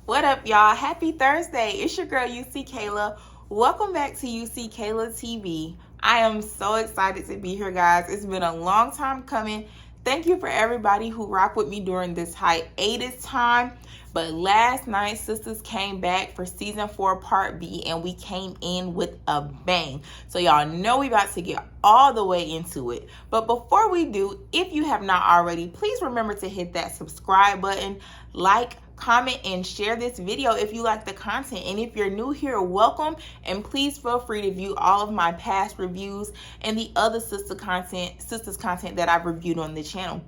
What up, y'all? Happy Thursday. It's your girl, UC Kayla. Welcome back to UC Kayla TV. I am so excited to be here, guys. It's been a long time coming. Thank you for everybody who rocked with me during this hiatus time. But last night, Sistas came back for season 4, part B, and we came in with a bang. So y'all know we about to get all the way into it. But before we do, if you have not already, please remember to hit that subscribe button, like, comment, and share this video if you like the content. And if you're new here, welcome, and please feel free to view all of my past reviews and the other Sistas content that I've reviewed on the channel.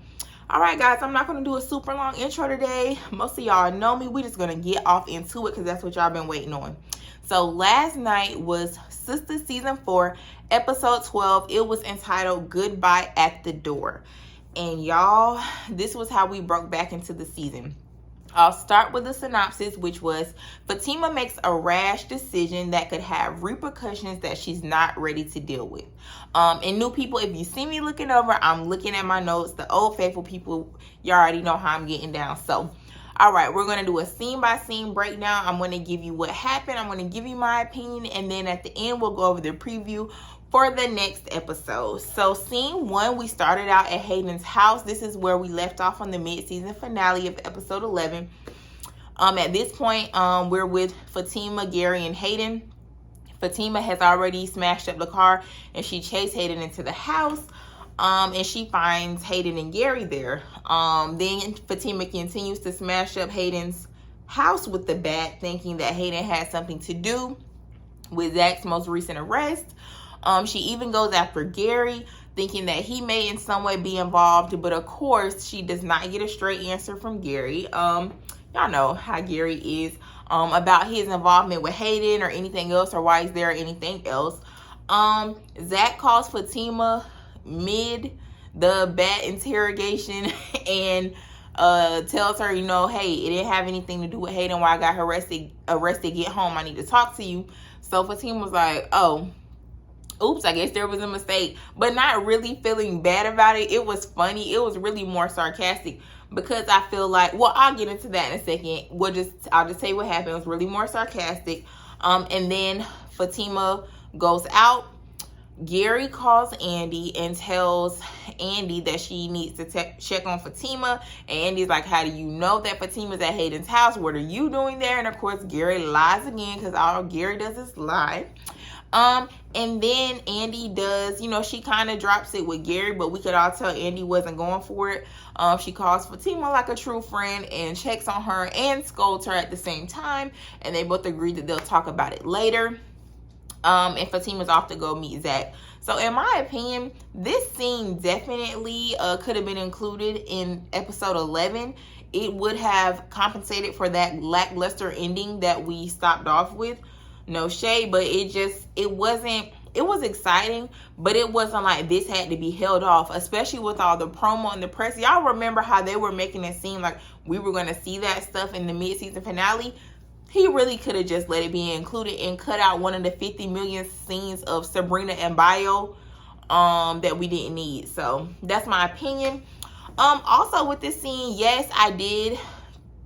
All right, guys, I'm not going to do a super long intro today. Most of y'all know me. We're just going to get off into it because that's what y'all been waiting on. So last night was Sistas season 4, episode 12. It was entitled Goodbye at the Door. And y'all, this was how we broke back into the season. I'll start with the synopsis, which was Fatima makes a rash decision that could have repercussions that she's not ready to deal with. And new people, if you see me looking over, I'm looking at my notes. The old faithful people, you already know how I'm getting down. So, all right, we're going to do a scene-by-scene breakdown. I'm going to give you what happened. I'm going to give you my opinion. And then at the end, we'll go over the preview for the next episode. So scene 1, we started out at Hayden's house. This is where we left off on the mid-season finale of episode 11. At this point, we're with Fatima, Gary, and Hayden. Fatima has already smashed up the car and she chased Hayden into the house. And she finds Hayden and Gary there. Then Fatima continues to smash up Hayden's house with the bat, thinking that Hayden had something to do with Zach's most recent arrest. She even goes after Gary, thinking that he may in some way be involved, but of course she does not get a straight answer from Gary. Y'all know how Gary is about his involvement with Hayden or anything else, or why he's there or anything else. Zach calls Fatima mid the bat interrogation and tells her, you know, hey, it didn't have anything to do with Hayden. Why I got her arrested. Get home. I need to talk to you. So Fatima was like, oh, oops, I guess there was a mistake, but not really feeling bad about it. It was funny. It was really more sarcastic because I feel like, well, I'll get into that in a second. I'll just tell you what happened. It was really more sarcastic. And then Fatima goes out. Gary calls Andy and tells Andy that she needs to check on Fatima. And Andy's like, how do you know that Fatima's at Hayden's house? What are you doing there? And of course, Gary lies again because all Gary does is lie. And then Andy does, you know, she kind of drops it with Gary, but we could all tell Andy wasn't going for it. She calls Fatima like a true friend and checks on her and scolds her at the same time. And they both agree that they'll talk about it later. And Fatima's off to go meet Zach. So in my opinion, this scene definitely could have been included in episode 11. It would have compensated for that lackluster ending that we stopped off with. No shade, but it was exciting, but it wasn't like this had to be held off, especially with all the promo and the press. Y'all remember how they were making it seem like we were going to see that stuff in the mid-season finale? He really could have just let it be included and cut out one of the 50 million scenes of Sabrina and Bio that we didn't need. So that's my opinion. Also with this scene, yes,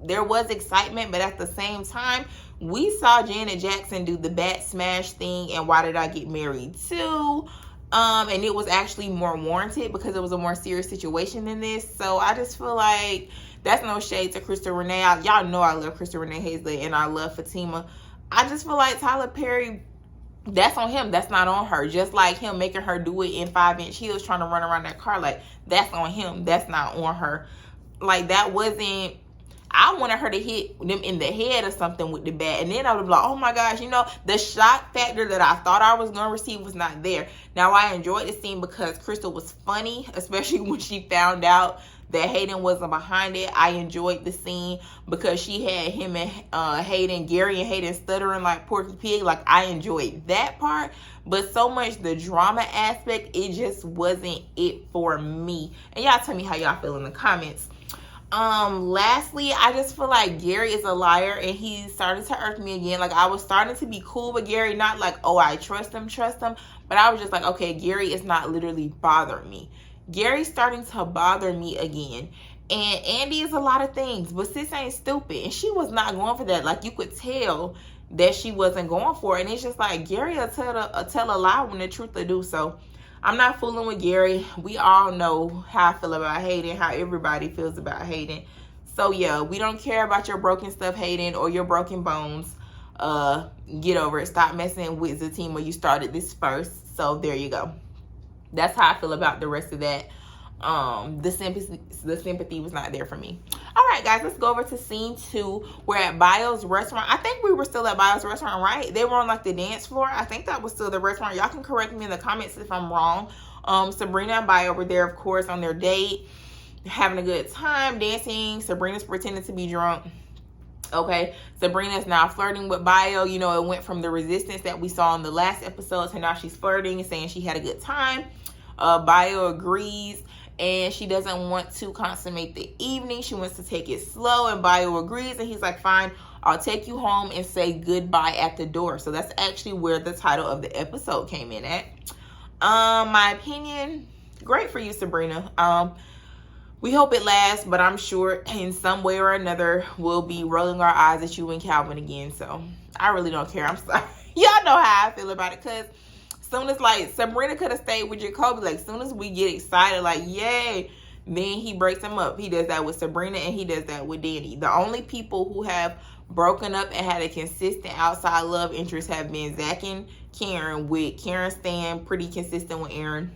there was excitement, but at the same time, we saw Janet Jackson do the bat smash thing and Why Did I Get Married too. And it was actually more warranted because it was a more serious situation than this. So I just feel like that's no shade to Krista Renee. Y'all know I love Krista Renee Hazlett and I love Fatima. I just feel like Tyler Perry, that's on him. That's not on her. Just like him making her do it in 5-inch heels trying to run around that car. Like, that's on him. That's not on her. Like, that wasn't... I wanted her to hit them in the head or something with the bat. And then I would be like, oh my gosh, you know, the shock factor that I thought I was going to receive was not there. Now, I enjoyed the scene because Crystal was funny, especially when she found out that Hayden wasn't behind it. I enjoyed the scene because she had him and Gary and Hayden stuttering like Porky Pig. Like, I enjoyed that part. But so much the drama aspect, it just wasn't it for me. And y'all tell me how y'all feel in the comments. Lastly, I just feel like Gary is a liar and he started to irk me again. Like, I was starting to be cool with Gary, not like, oh, I trust him, but I was just like, okay, Gary is not literally bothering me. Gary's starting to bother me again. And Andy is a lot of things, but sis ain't stupid. And she was not going for that. Like, you could tell that she wasn't going for it. And it's just like, Gary will tell a lie when the truth will do. So I'm not fooling with Gary. We all know how I feel about Hayden, how everybody feels about Hayden. So yeah, we don't care about your broken stuff, Hayden, or your broken bones. Get over it. Stop messing with Zatima. You started this first. So there you go. That's how I feel about the rest of that. The sympathy was not there for me. All right, guys, let's go over to scene 2. We're at Bio's restaurant. I think we were still at Bio's restaurant, right? They were on like the dance floor. I think that was still the restaurant. Y'all can correct me in the comments if I'm wrong. Sabrina and Bio were there, of course, on their date, having a good time, dancing. Sabrina's pretending to be drunk. Okay, Sabrina's now flirting with Bio. You know, it went from the resistance that we saw in the last episode to now she's flirting and saying she had a good time. Bio agrees, and she doesn't want to consummate the evening. She wants to take it slow, and Bio agrees, and he's like, fine, I'll take you home and say goodbye at the door. So that's actually where the title of the episode came in at. My opinion, great for you, Sabrina. We hope it lasts, but I'm sure in some way or another we'll be rolling our eyes at you and Calvin again. So I really don't care. I'm sorry. Y'all know how I feel about it, because soon as like Sabrina could have stayed with Jacoby, like soon as we get excited, like yay, then he breaks him up. He does that with Sabrina, and he does that with Danny. The only people who have broken up and had a consistent outside love interest have been Zach and Karen, with Karen staying pretty consistent with Aaron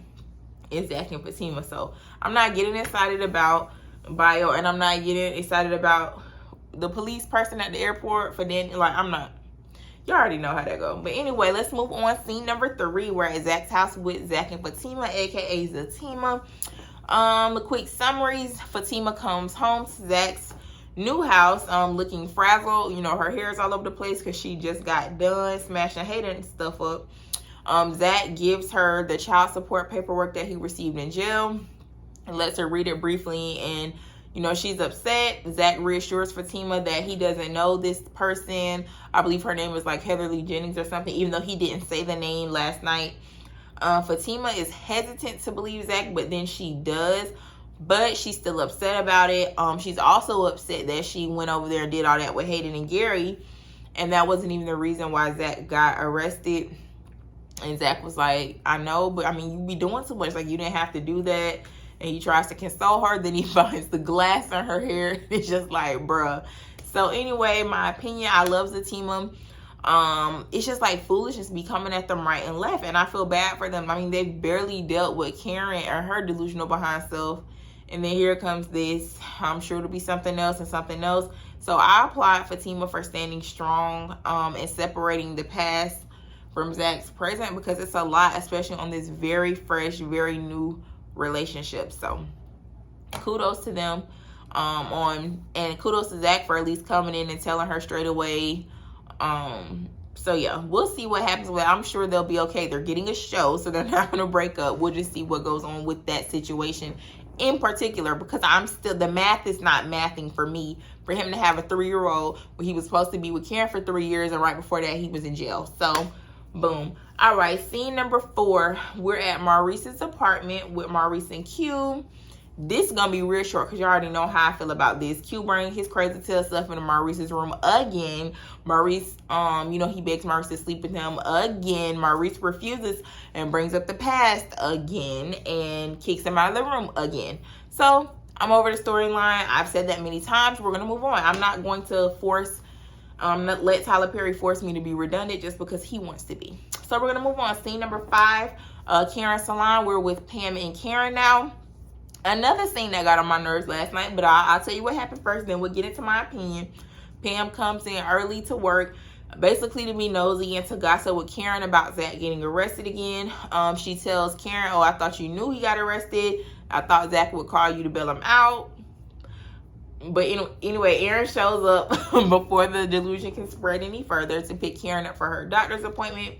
and Zach and Fatima. So I'm not getting excited about Bio, and I'm not getting excited about the police person at the airport for Danny. Like, I'm not. You already know how that goes. But anyway, let's move on. Scene number 3. We're at Zach's house with Zach and Fatima, aka Zatima. The quick summaries. Fatima comes home to Zach's new house, looking frazzled. You know, her hair is all over the place because she just got done smashing Hayden and stuff up. Zach gives her the child support paperwork that he received in jail and lets her read it briefly, and you know, she's upset. Zach reassures Fatima that he doesn't know this person. I believe her name was like Heatherly Jennings or something, even though he didn't say the name last night. Fatima is hesitant to believe Zach, but then she does. But she's still upset about it. She's also upset that she went over there and did all that with Hayden and Gary, and that wasn't even the reason why Zach got arrested. And Zach was like, I know, but I mean, you be doing too much. Like, you didn't have to do that. And he tries to console her. Then he finds the glass in her hair. It's just like, bruh. So anyway, my opinion, I love Zatima. It's just like foolishness be coming at them right and left. And I feel bad for them. I mean, they barely dealt with Karen and her delusional behind self. And then here comes this. I'm sure it'll be something else and something else. So I applaud Fatima for standing strong and separating the past from Zach's present, because it's a lot, especially on this very fresh, very new relationship. So kudos to them, and kudos to Zach for at least coming in and telling her straight away. So yeah, we'll see what happens with it. I'm sure they'll be okay. They're getting a show, so they're not going to break up. We'll just see what goes on with that situation in particular, because the math is not mathing for me, for him to have a 3-year-old when he was supposed to be with Karen for 3 years, and right before that he was in jail. So boom. All right, scene number 4. We're at Maurice's apartment with Maurice and Q. This is gonna be real short because you already know how I feel about this. Q bringing his crazy tail stuff into Maurice's room again. Maurice, you know, he begs Maurice to sleep with him again. Maurice refuses and brings up the past again and kicks him out of the room again. So I'm over the storyline. I've said that many times. We're gonna move on. I'm not going to let Tyler Perry force me to be redundant just because he wants to be. So we're gonna move on. Scene number 5, Karen's salon. We're with Pam and Karen now. Another scene that got on my nerves last night, but I'll tell you what happened first, then we'll get into my opinion. Pam comes in early to work, basically to be nosy and to gossip with Karen about Zach getting arrested again. She tells Karen, oh, I thought you knew he got arrested. I thought Zach would call you to bail him out. But anyway, Aaron shows up before the delusion can spread any further to pick Karen up for her doctor's appointment.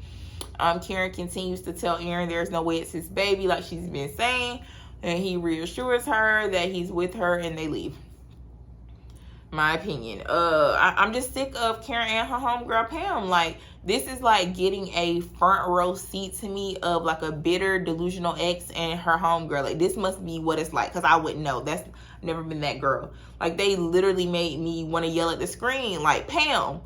Karen continues to tell Aaron there's no way it's his baby, like she's been saying. And he reassures her that he's with her, and they leave. My opinion. I'm just sick of Karen and her homegirl Pam. Like, this is like getting a front row seat to me of like a bitter, delusional ex and her homegirl. Like, this must be what it's like, because I wouldn't know. That's never been that girl. Like, they literally made me want to yell at the screen. Like, Pam,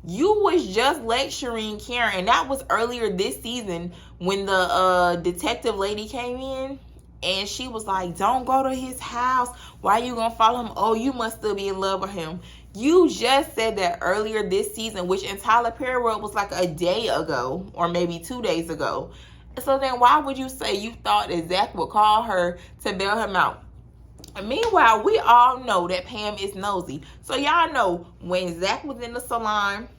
you was just lecturing Karen, and that was earlier this season when the detective lady came in. And she was like, don't go to his house. Why you gonna follow him? Oh, you must still be in love with him. You just said that earlier this season, which in Tyler Perry World was like a day ago or maybe 2 days ago. So then why would you say you thought that Zach would call her to bail him out? And meanwhile, we all know that Pam is nosy. So y'all know when Zach was in the salon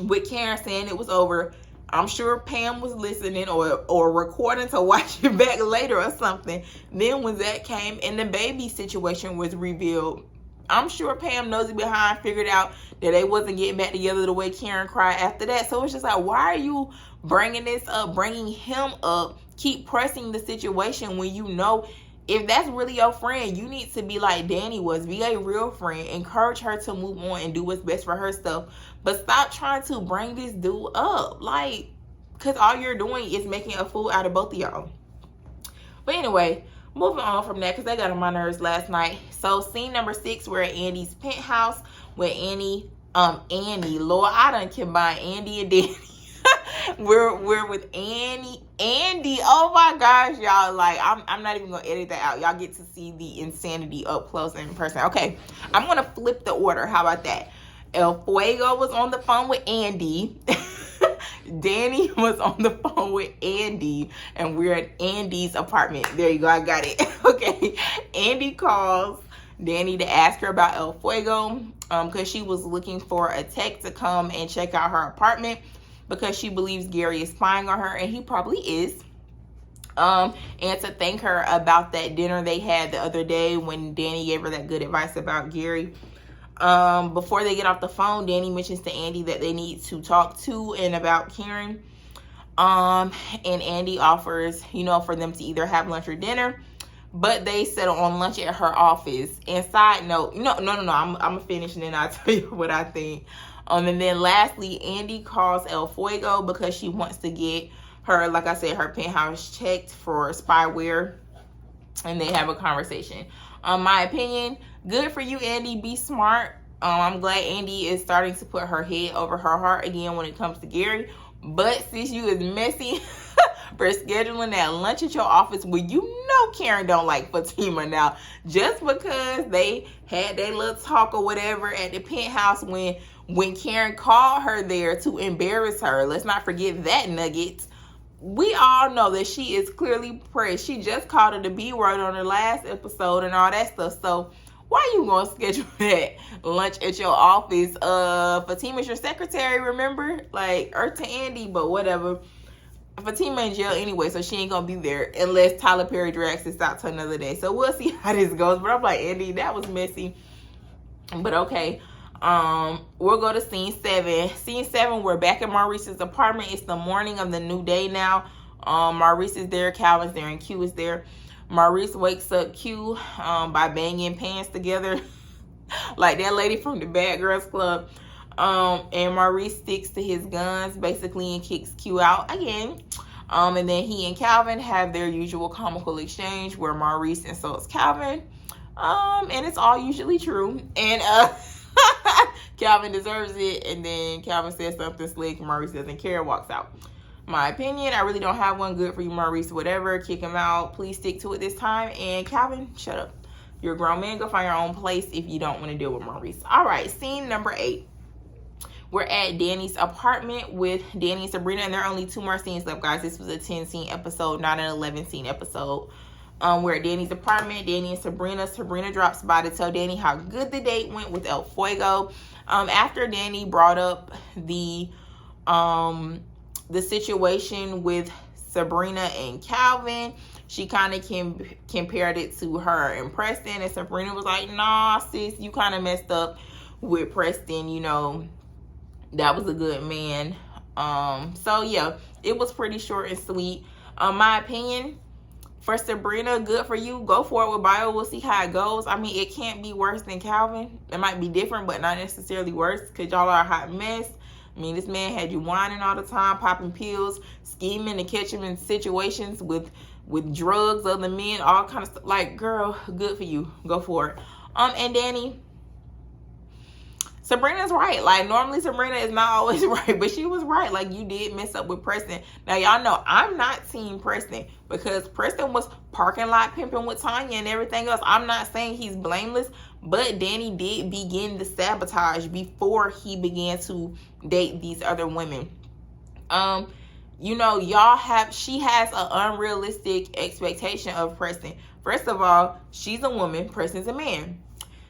with Karen saying it was over, I'm sure Pam was listening or recording to watch it back later or something. Then when Zach came and the baby situation was revealed, I'm sure Pam nosy behind figured out that they wasn't getting back together the way Karen cried after that. So it's just like, why are you bringing this up, bringing him up, keep pressing the situation when you know if that's really your friend, you need to be like Danny was. Be a real friend. Encourage her to move on and do what's best for herself. But stop trying to bring this dude up. Like, because all you're doing is making a fool out of both of y'all. But anyway, moving on from that, because they got on my nerves last night. So scene number 6, we're at Andy's penthouse with Andy. Lord, I done combine Andy and Danny. we're with Andy. Oh my gosh, y'all. Like, I'm not even gonna edit that out. Y'all get to see the insanity up close and in person. Okay, I'm gonna flip the order. How about that? El Fuego was on the phone with Andy. Danny was on the phone with Andy, and we're at Andy's apartment. There you go, I got it. Okay, Andy calls Danny to ask her about El Fuego, because she was looking for a tech to come and check out her apartment because she believes Gary is spying on her, and he probably is. And to thank her about that dinner they had the other day when Danny gave her that good advice about Gary. Before they get off the phone, Danny mentions to Andy that they need to talk to and about Karen. And Andy offers, for them to either have lunch or dinner, but they settle on lunch at her office. And side note, no, I'm gonna finish and then I'll tell you what I think. And then lastly, Andy calls El Fuego because she wants to get her, like I said, her penthouse checked for spyware, and they have a conversation. My opinion, good for you, Andy. Be smart. I'm glad Andy is starting to put her head over her heart again when it comes to Gary. But since you is messy for scheduling that lunch at your office when you know Karen don't like Fatima now, just because they had their little talk or whatever at the penthouse when Karen called her there to embarrass her. Let's not forget that nugget. We all know that she is clearly pressed. She just called her the B word on her last episode and all that stuff. So why you gonna schedule that lunch at your office? Fatima's your secretary, remember? Like, to Andy, but whatever. Fatima in jail anyway, so she ain't gonna be there unless Tyler Perry drags this out to another day. So we'll see how this goes. But I'm like, Andy, that was messy. But okay. We'll go to scene 7. Scene 7, we're back at Maurice's apartment. It's the morning of the new day now. Maurice is there, Calvin's there, and Q is there. Maurice wakes up Q by banging pants together like that lady from the Bad Girls Club. And Maurice sticks to his guns basically and kicks Q out again. And then he and Calvin have their usual comical exchange where Maurice insults Calvin. And it's all usually true. And Calvin deserves it, and then Calvin says something slick, Maurice doesn't care, walks out. My opinion, I really don't have one. Good for you, Maurice, whatever, kick him out, please stick to it this time. And Calvin, shut up, you're a grown man, go find your own place if you don't want to deal with Maurice. All right, scene number 8, we're at Danny's apartment with Danny and Sabrina, and there are only 2 more scenes left, guys. This was a 10 scene episode, not an 11 scene episode. We're at Danny's apartment, Danny and Sabrina. Sabrina drops by to tell Danny how good the date went with El Fuego. After Danny brought up the situation with Sabrina and Calvin, she kind of compared it to her and Preston, and Sabrina was like, nah, sis, you kind of messed up with Preston, that was a good man. So yeah, it was pretty short and sweet. My opinion, For Sabrina, good for you. Go for it with Bio. We'll see how it goes. I mean, it can't be worse than Calvin. It might be different, but not necessarily worse, because y'all are a hot mess. I mean, this man had you whining all the time, popping pills, scheming to catch him in situations with drugs, other men, all kind of stuff. Like, girl, good for you. Go for it. And Danny, Sabrina's right. Like, normally Sabrina is not always right, but she was right. Like, you did mess up with Preston. Now, y'all know I'm not team Preston, because Preston was parking lot pimping with Tanya and everything else. I'm not saying he's blameless, but Danny did begin the sabotage before he began to date these other women. You know, she has an unrealistic expectation of Preston. First of all, she's a woman, Preston's a man.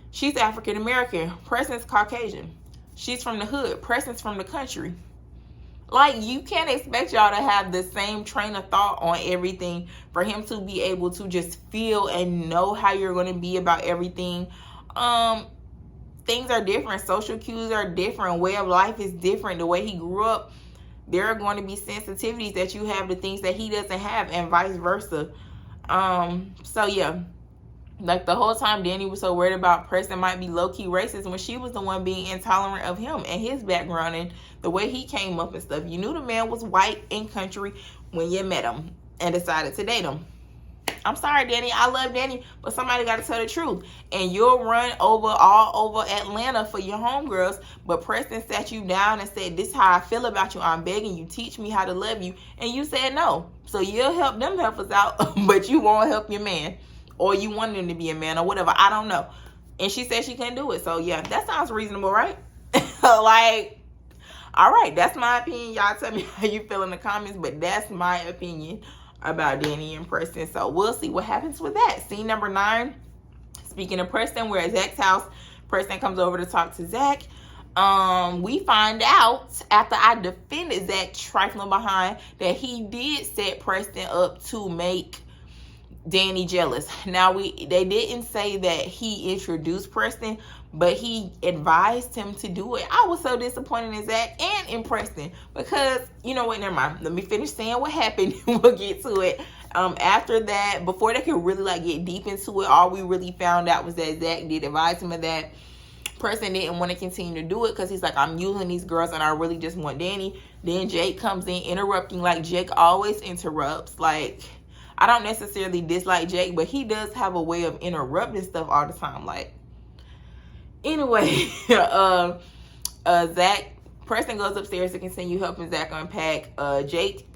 She's African American, Preston's Caucasian. She's from the hood, Preston's from the country. Like, you can't expect y'all to have the same train of thought on everything for him to be able to just feel and know how you're going to be about everything. Things are different. Social cues are different. Way of life is different. The way he grew up, there are going to be sensitivities that you have to things that he doesn't have, and vice versa. So yeah, like the whole time Danny was so worried about Preston might be low-key racist when she was the one being intolerant of him and his background and the way he came up and stuff. You knew the man was white and country when you met him and decided to date him. I'm sorry, Danny. I love Danny, but somebody got to tell the truth. And you'll run all over Atlanta for your homegirls, but Preston sat you down and said, this is how I feel about you. I'm begging you. Teach me how to love you. And you said no. So you'll help them heifers out, but you won't help your man. Or you want him to be a man or whatever. I don't know. And she said she couldn't do it. So, yeah, that sounds reasonable, right? Like, all right, that's my opinion. Y'all tell me how you feel in the comments, but that's my opinion about Danny and Preston. So we'll see what happens with that. Scene number 9. Speaking of Preston, we're at Zach's house. Preston comes over to talk to Zach. We find out after I defended Zach trifling behind that he did set Preston up to make Danny jealous. Now they didn't say that he introduced Preston, but he advised him to do it. I was so disappointed in Zach and in Preston because, you know what, never mind. Let me finish saying what happened. We'll get to it. After that, before they could really like get deep into it, all we really found out was that Zach did advise him of that. Preston didn't want to continue to do it because he's like, I'm using these girls and I really just want Danny. Then Jake comes in interrupting like Jake always interrupts. Like, I don't necessarily dislike Jake, but he does have a way of interrupting stuff all the time. Like, anyway, Preston goes upstairs to continue helping Zach unpack. Jake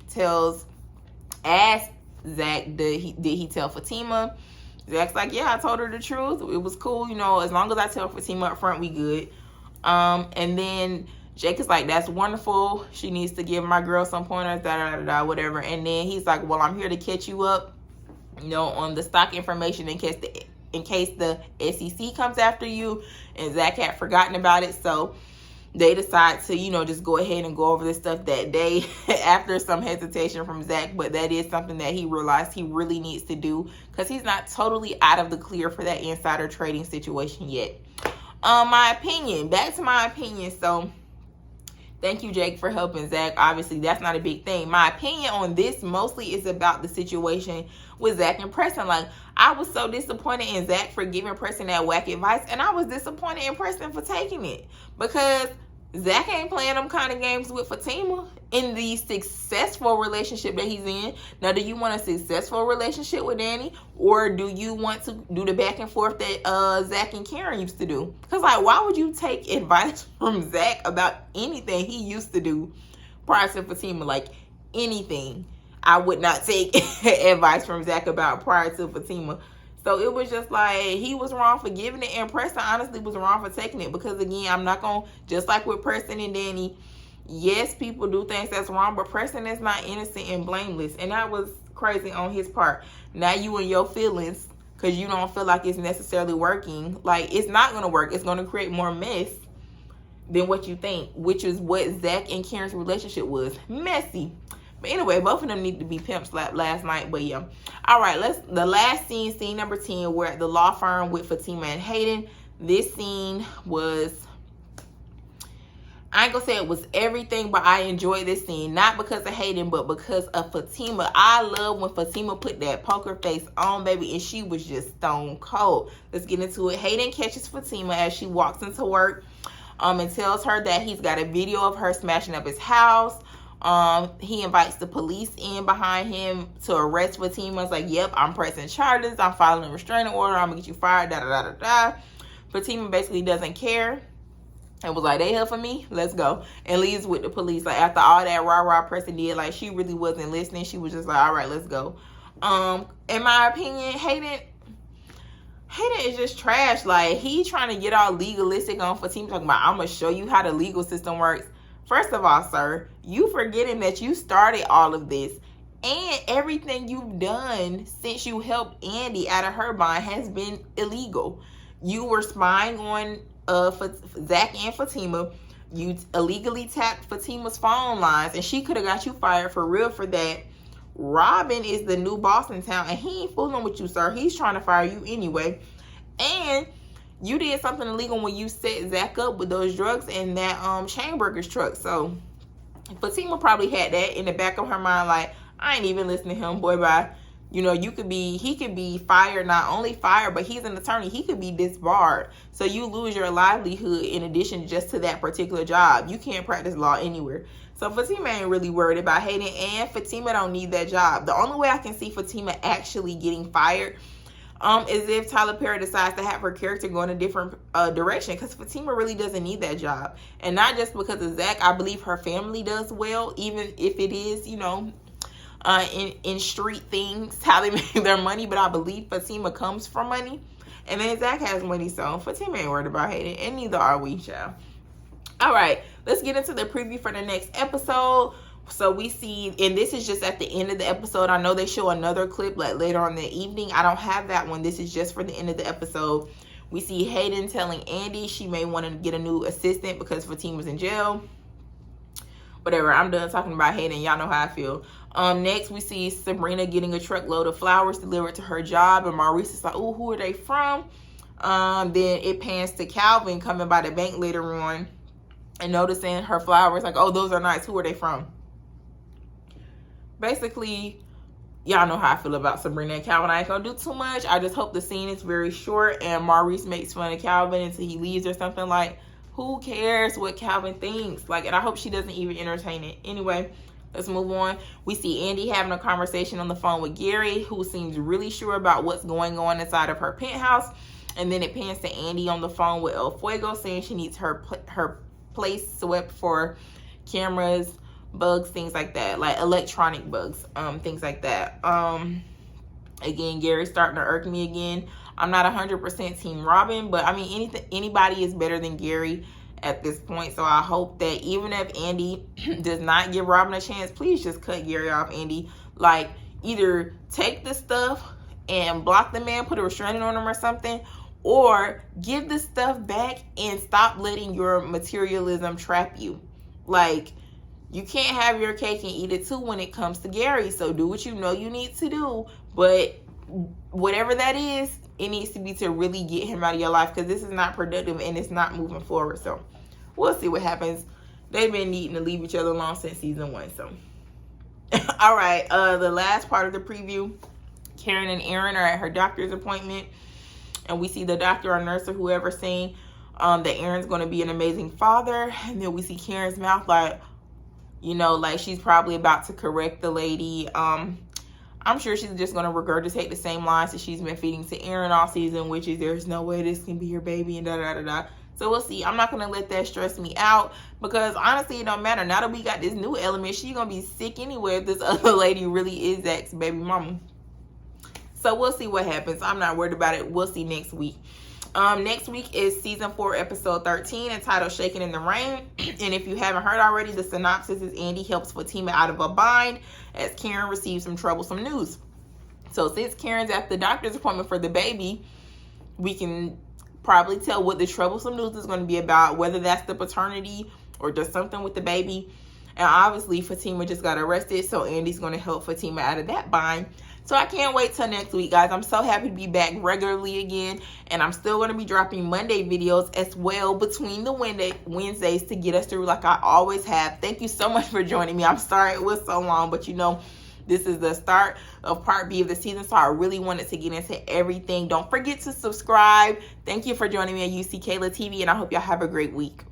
asks Zach, did he tell Fatima? Zach's like, yeah, I told her the truth. It was cool, you know, as long as I tell Fatima up front, we good. And then Jake is like, that's wonderful. She needs to give my girl some pointers, whatever. And then he's like, well, I'm here to catch you up, you know, on the stock information in case the SEC comes after you. And Zach had forgotten about it. So they decide to, you know, just go ahead and go over this stuff that day after some hesitation from Zach. But that is something that he realized he really needs to do because he's not totally out of the clear for that insider trading situation yet. Back to my opinion. So thank you, Jake, for helping Zach. Obviously, that's not a big thing. My opinion on this mostly is about the situation with Zach and Preston. Like, I was so disappointed in Zach for giving Preston that whack advice, and I was disappointed in Preston for taking it because Zach ain't playing them kind of games with Fatima in the successful relationship that he's in. Now, do you want a successful relationship with Danny, or do you want to do the back and forth that Zach and Karen used to do? Because, like, why would you take advice from Zach about anything he used to do prior to Fatima? Like, anything. I would not take advice from Zach about prior to Fatima. So it was just like, he was wrong for giving it, and Preston honestly was wrong for taking it. Because again, I'm not going to, just like with Preston and Danny, yes, people do things that's wrong, but Preston is not innocent and blameless. And that was crazy on his part. Now you in your feelings because you don't feel like it's necessarily working. Like, it's not going to work. It's going to create more mess than what you think, which is what Zach and Karen's relationship was. Messy. But anyway, both of them need to be pimp slapped last night. But yeah. All right, the last scene number 10, we're at the law firm with Fatima and Hayden. This scene was I ain't gonna say it was everything, but I enjoyed this scene. Not because of Hayden, but because of Fatima. I love when Fatima put that poker face on, baby, and she was just stone cold. Let's get into it. Hayden catches Fatima as she walks into work and tells her that he's got a video of her smashing up his house. He invites the police in behind him to arrest Fatima. It's like, yep, I'm pressing charges. I'm filing a restraining order. I'm gonna get you fired, da-da-da-da-da. Fatima basically doesn't care and was like, they here for me, let's go, and leaves with the police. Like, after all that rah-rah person did, like, she really wasn't listening. She was just like, all right, let's go. In my opinion, Hayden is just trash. Like, he trying to get all legalistic on Fatima, talking about, I'm gonna show you how the legal system works. First of all, sir, you forgetting that you started all of this, and everything you've done since you helped Andy out of her bond has been illegal. You were spying on Zach and Fatima. You illegally tapped Fatima's phone lines, and she could have got you fired for real for that. Robin is the new boss in town, and he ain't fooling with you, sir. He's trying to fire you anyway. And you did something illegal when you set Zach up with those drugs in that Chainburger's truck. So Fatima probably had that in the back of her mind, like, I ain't even listening to him, boy, bye. You know, he could be fired, not only fired, but he's an attorney. He could be disbarred. So you lose your livelihood in addition just to that particular job. You can't practice law anywhere. So Fatima ain't really worried about Hayden, and Fatima don't need that job. The only way I can see Fatima actually getting fired is if Tyler Perry decides to have her character go in a different direction, because Fatima really doesn't need that job. And not just because of Zach. I believe her family does well, even if it is, you know, in street things, how they make their money. But I believe Fatima comes from money, and then Zach has money, so Fatima ain't worried about Hayden, and neither are we, child. All right, let's get into the preview for the next episode. So we see, and this is just at the end of the episode. I know they show another clip like later on in the evening. I don't have that one. This is just for the end of the episode. We see Hayden telling Andy she may want to get a new assistant because Fatima's in jail. Whatever, I'm done talking about Hayden. Y'all know how I feel. Next, we see Sabrina getting a truckload of flowers delivered to her job, and Maurice is like, oh, who are they from? Then it pans to Calvin coming by the bank later on and noticing her flowers, like, oh, those are nice. Who are they from? Basically, y'all know how I feel about Sabrina and Calvin. I ain't gonna do too much. I just hope the scene is very short and Maurice makes fun of Calvin until he leaves or something. Like, who cares what Calvin thinks? Like, and I hope she doesn't even entertain it. Anyway, let's move on. We see Andy having a conversation on the phone with Gary, who seems really sure about what's going on inside of her penthouse. And then it pans to Andy on the phone with El Fuego, saying she needs her place swept for cameras, bugs, things like that, like electronic bugs, things like that. Again, Gary's starting to irk me again. I'm not 100% team Robin, but I mean, anybody is better than Gary at this point. So I hope that even if Andy does not give Robin a chance, please just cut Gary off, Andy. Like, either take the stuff and block the man, put a restraining on him or something, or give the stuff back and stop letting your materialism trap you. Like, you can't have your cake and eat it too when it comes to Gary. So do what you know you need to do, but whatever that is, it needs to be to really get him out of your life, because this is not productive and it's not moving forward. So we'll see what happens. They've been needing to leave each other alone since season 1. So all right, the last part of the preview, Karen and Aaron are at her doctor's appointment, and we see the doctor or nurse or whoever saying that Aaron's going to be an amazing father. And then we see Karen's mouth like, you know, like she's probably about to correct the lady. I'm sure she's just going to regurgitate the same lines that she's been feeding to Aaron all season, which is, there's no way this can be your baby, and da-da-da-da. So we'll see. I'm not going to let that stress me out, because honestly, it don't matter. Now that we got this new element, she's going to be sick anyway if this other lady really is Zach's baby mama. So we'll see what happens. I'm not worried about it. We'll see next week. Next week is season 4, episode 13, entitled Shaking in the Rain. And if you haven't heard already, the synopsis is Andy helps Fatima out of a bind as Karen receives some troublesome news. So since Karen's at the doctor's appointment for the baby, we can probably tell what the troublesome news is going to be about, whether that's the paternity or just something with the baby. And obviously Fatima just got arrested, so Andy's going to help Fatima out of that bind. So I can't wait till next week, guys. I'm so happy to be back regularly again, and I'm still going to be dropping Monday videos as well between the Wednesdays to get us through like I always have. Thank you so much for joining me. I'm sorry it was so long, but you know, this is the start of part B of the season, so I really wanted to get into everything. Don't forget to subscribe. Thank you for joining me at UC Kayla TV, and I hope y'all have a great week.